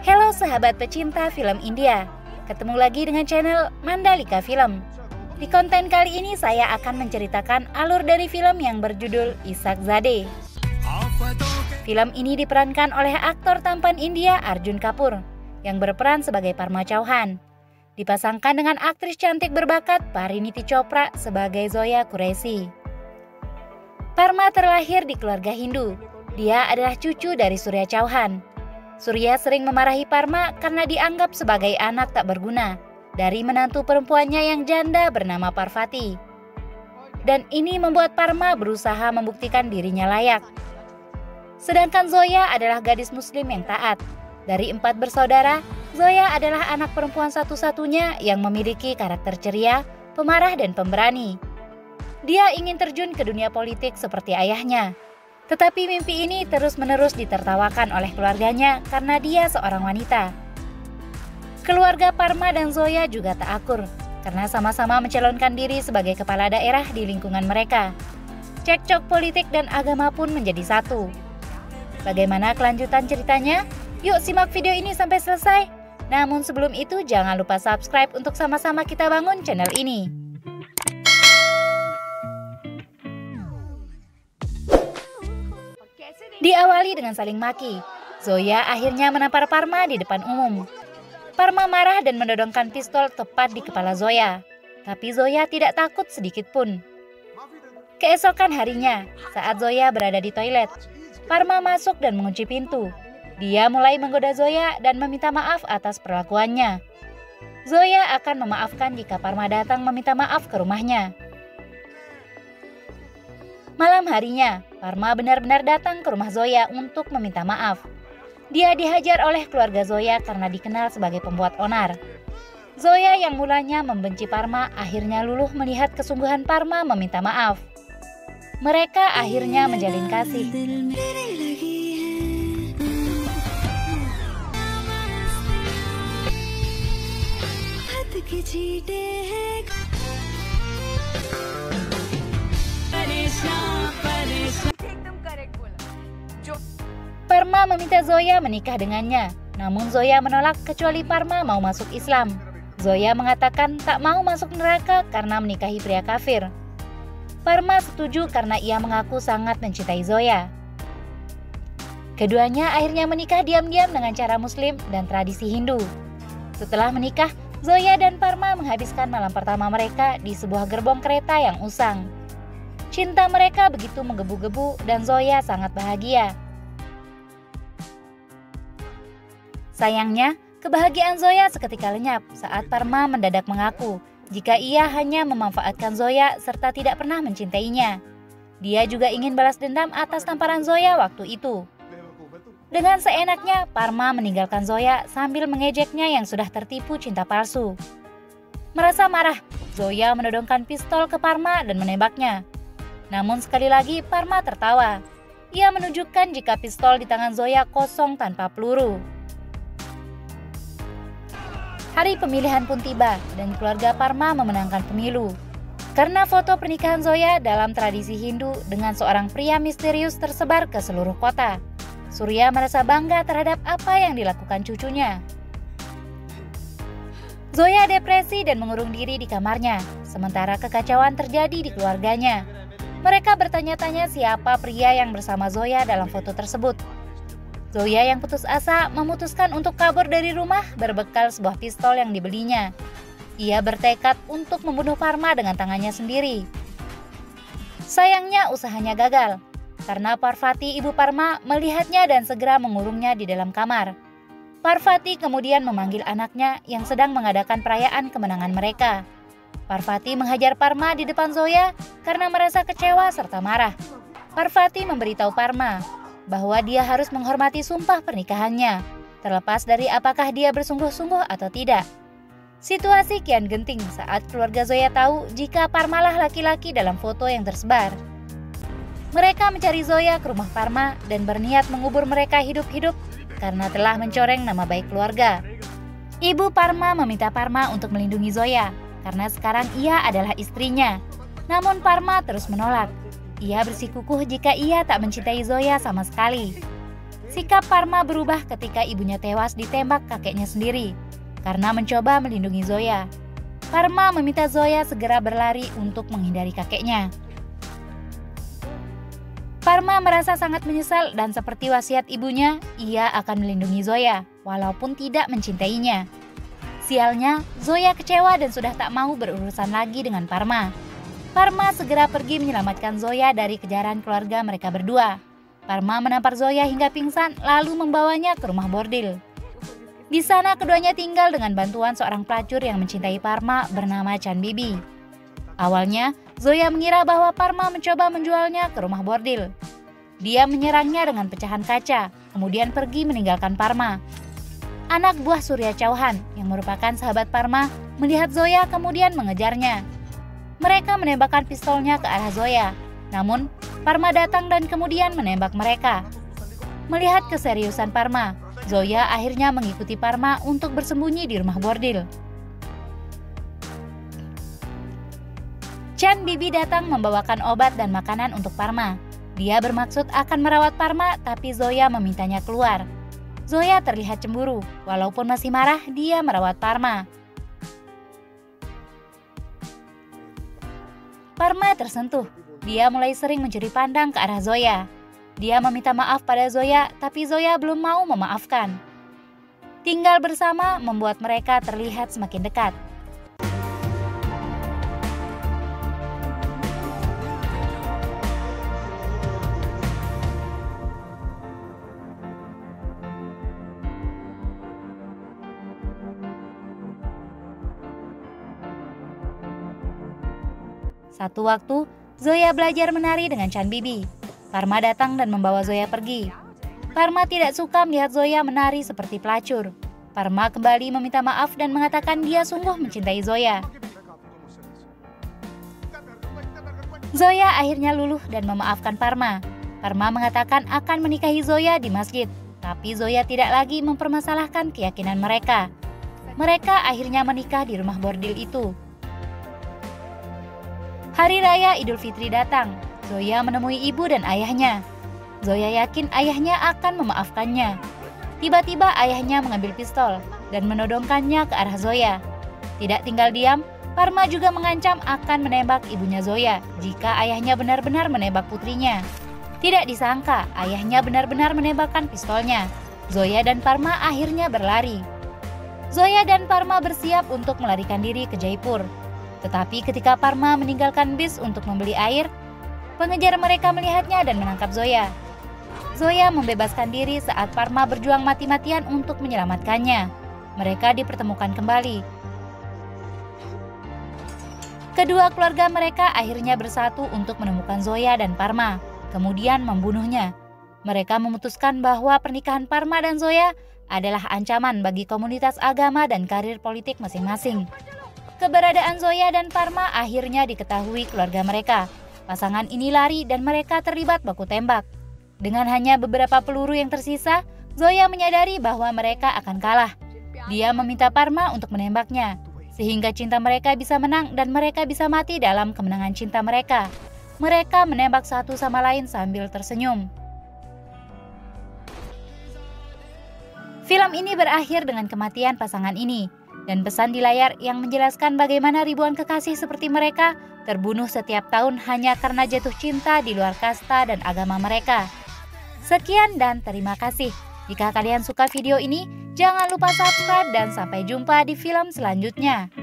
Halo sahabat pecinta film India, ketemu lagi dengan channel Mandalika Film. Di konten kali ini saya akan menceritakan alur dari film yang berjudul Isaakzadeh. Film ini diperankan oleh aktor tampan India Arjun Kapoor yang berperan sebagai Parma Chauhan, dipasangkan dengan aktris cantik berbakat Parineeti Chopra sebagai Zoya Qureshi. Parma terlahir di keluarga Hindu. Dia adalah cucu dari Surya Chauhan. Surya sering memarahi Parma karena dianggap sebagai anak tak berguna dari menantu perempuannya yang janda bernama Parvati. Dan ini membuat Parma berusaha membuktikan dirinya layak. Sedangkan Zoya adalah gadis muslim yang taat. Dari 4 bersaudara, Zoya adalah anak perempuan satu-satunya yang memiliki karakter ceria, pemarah dan pemberani. Dia ingin terjun ke dunia politik seperti ayahnya. Tetapi mimpi ini terus-menerus ditertawakan oleh keluarganya karena dia seorang wanita. Keluarga Parma dan Zoya juga tak akur karena sama-sama mencalonkan diri sebagai kepala daerah di lingkungan mereka. Cekcok politik dan agama pun menjadi satu. Bagaimana kelanjutan ceritanya? Yuk simak video ini sampai selesai. Namun sebelum itu jangan lupa subscribe untuk sama-sama kita bangun channel ini. Diawali dengan saling maki, Zoya akhirnya menampar Parma di depan umum. Parma marah dan menodongkan pistol tepat di kepala Zoya. Tapi Zoya tidak takut sedikit pun. Keesokan harinya, saat Zoya berada di toilet, Parma masuk dan mengunci pintu. Dia mulai menggoda Zoya dan meminta maaf atas perlakuannya. Zoya akan memaafkan jika Parma datang meminta maaf ke rumahnya. Malam harinya, Parma benar-benar datang ke rumah Zoya untuk meminta maaf. Dia dihajar oleh keluarga Zoya karena dikenal sebagai pembuat onar. Zoya yang mulanya membenci Parma akhirnya luluh melihat kesungguhan Parma meminta maaf. Mereka akhirnya menjalin kasih. Parma meminta Zoya menikah dengannya, namun Zoya menolak kecuali Parma mau masuk Islam. Zoya mengatakan tak mau masuk neraka karena menikahi pria kafir. Parma setuju karena ia mengaku sangat mencintai Zoya. Keduanya akhirnya menikah diam-diam dengan cara Muslim dan tradisi Hindu. Setelah menikah, Zoya dan Parma menghabiskan malam pertama mereka di sebuah gerbong kereta yang usang. Cinta mereka begitu menggebu-gebu dan Zoya sangat bahagia. Sayangnya, kebahagiaan Zoya seketika lenyap saat Parma mendadak mengaku jika ia hanya memanfaatkan Zoya serta tidak pernah mencintainya. Dia juga ingin balas dendam atas tamparan Zoya waktu itu. Dengan seenaknya, Parma meninggalkan Zoya sambil mengejeknya yang sudah tertipu cinta palsu. Merasa marah, Zoya menodongkan pistol ke Parma dan menembaknya. Namun sekali lagi Parma tertawa. Ia menunjukkan jika pistol di tangan Zoya kosong tanpa peluru. Hari pemilihan pun tiba dan keluarga Parma memenangkan pemilu. Karena foto pernikahan Zoya dalam tradisi Hindu dengan seorang pria misterius tersebar ke seluruh kota. Surya merasa bangga terhadap apa yang dilakukan cucunya. Zoya depresi dan mengurung diri di kamarnya, sementara kekacauan terjadi di keluarganya. Mereka bertanya-tanya siapa pria yang bersama Zoya dalam foto tersebut. Zoya yang putus asa memutuskan untuk kabur dari rumah berbekal sebuah pistol yang dibelinya. Ia bertekad untuk membunuh Parma dengan tangannya sendiri. Sayangnya usahanya gagal, karena Parvati ibu Parma melihatnya dan segera mengurungnya di dalam kamar. Parvati kemudian memanggil anaknya yang sedang mengadakan perayaan kemenangan mereka. Parvati menghajar Parma di depan Zoya karena merasa kecewa serta marah. Parvati memberitahu Parma bahwa dia harus menghormati sumpah pernikahannya, terlepas dari apakah dia bersungguh-sungguh atau tidak. Situasi kian genting saat keluarga Zoya tahu jika Parma lah laki-laki dalam foto yang tersebar. Mereka mencari Zoya ke rumah Parma dan berniat mengubur mereka hidup-hidup karena telah mencoreng nama baik keluarga. Ibu Parma meminta Parma untuk melindungi Zoya karena sekarang ia adalah istrinya. Namun Parma terus menolak. Ia bersikukuh jika ia tak mencintai Zoya sama sekali. Sikap Parma berubah ketika ibunya tewas ditembak kakeknya sendiri karena mencoba melindungi Zoya. Parma meminta Zoya segera berlari untuk menghindari kakeknya. Parma merasa sangat menyesal dan seperti wasiat ibunya, ia akan melindungi Zoya walaupun tidak mencintainya. Sialnya, Zoya kecewa dan sudah tak mau berurusan lagi dengan Parma. Parma segera pergi menyelamatkan Zoya dari kejaran keluarga mereka berdua. Parma menampar Zoya hingga pingsan lalu membawanya ke rumah bordil. Di sana keduanya tinggal dengan bantuan seorang pelacur yang mencintai Parma bernama Chan Bibi. Awalnya, Zoya mengira bahwa Parma mencoba menjualnya ke rumah bordil. Dia menyerangnya dengan pecahan kaca, kemudian pergi meninggalkan Parma. Anak buah Surya Chauhan yang merupakan sahabat Parma melihat Zoya kemudian mengejarnya. Mereka menembakkan pistolnya ke arah Zoya, namun Parma datang dan kemudian menembak mereka. Melihat keseriusan Parma, Zoya akhirnya mengikuti Parma untuk bersembunyi di rumah bordil. Chan Bibi datang membawakan obat dan makanan untuk Parma. Dia bermaksud akan merawat Parma, tapi Zoya memintanya keluar. Zoya terlihat cemburu, walaupun masih marah, dia merawat Parma. Parma tersentuh, dia mulai sering mencuri pandang ke arah Zoya. Dia meminta maaf pada Zoya, tapi Zoya belum mau memaafkan. Tinggal bersama membuat mereka terlihat semakin dekat. Satu waktu, Zoya belajar menari dengan Chan Bibi. Parma datang dan membawa Zoya pergi. Parma tidak suka melihat Zoya menari seperti pelacur. Parma kembali meminta maaf dan mengatakan dia sungguh mencintai Zoya. Zoya akhirnya luluh dan memaafkan Parma. Parma mengatakan akan menikahi Zoya di masjid, tapi Zoya tidak lagi mempermasalahkan keyakinan mereka. Mereka akhirnya menikah di rumah bordil itu. Hari Raya Idul Fitri datang. Zoya menemui ibu dan ayahnya. Zoya yakin ayahnya akan memaafkannya. Tiba-tiba ayahnya mengambil pistol dan menodongkannya ke arah Zoya. Tidak tinggal diam, Parma juga mengancam akan menembak ibunya Zoya jika ayahnya benar-benar menembak putrinya. Tidak disangka, ayahnya benar-benar menembakkan pistolnya. Zoya dan Parma akhirnya berlari. Zoya dan Parma bersiap untuk melarikan diri ke Jaipur. Tetapi ketika Parma meninggalkan bis untuk membeli air, pengejar mereka melihatnya dan menangkap Zoya. Zoya membebaskan diri saat Parma berjuang mati-matian untuk menyelamatkannya. Mereka dipertemukan kembali. Kedua keluarga mereka akhirnya bersatu untuk menemukan Zoya dan Parma, kemudian membunuhnya. Mereka memutuskan bahwa pernikahan Parma dan Zoya adalah ancaman bagi komunitas agama dan karir politik masing-masing. Keberadaan Zoya dan Parma akhirnya diketahui keluarga mereka. Pasangan ini lari dan mereka terlibat baku tembak. Dengan hanya beberapa peluru yang tersisa, Zoya menyadari bahwa mereka akan kalah. Dia meminta Parma untuk menembaknya, sehingga cinta mereka bisa menang dan mereka bisa mati dalam kemenangan cinta mereka. Mereka menembak satu sama lain sambil tersenyum. Film ini berakhir dengan kematian pasangan ini. Dan pesan di layar yang menjelaskan bagaimana ribuan kekasih seperti mereka terbunuh setiap tahun hanya karena jatuh cinta di luar kasta dan agama mereka. Sekian dan terima kasih. Jika kalian suka video ini, jangan lupa subscribe dan sampai jumpa di film selanjutnya.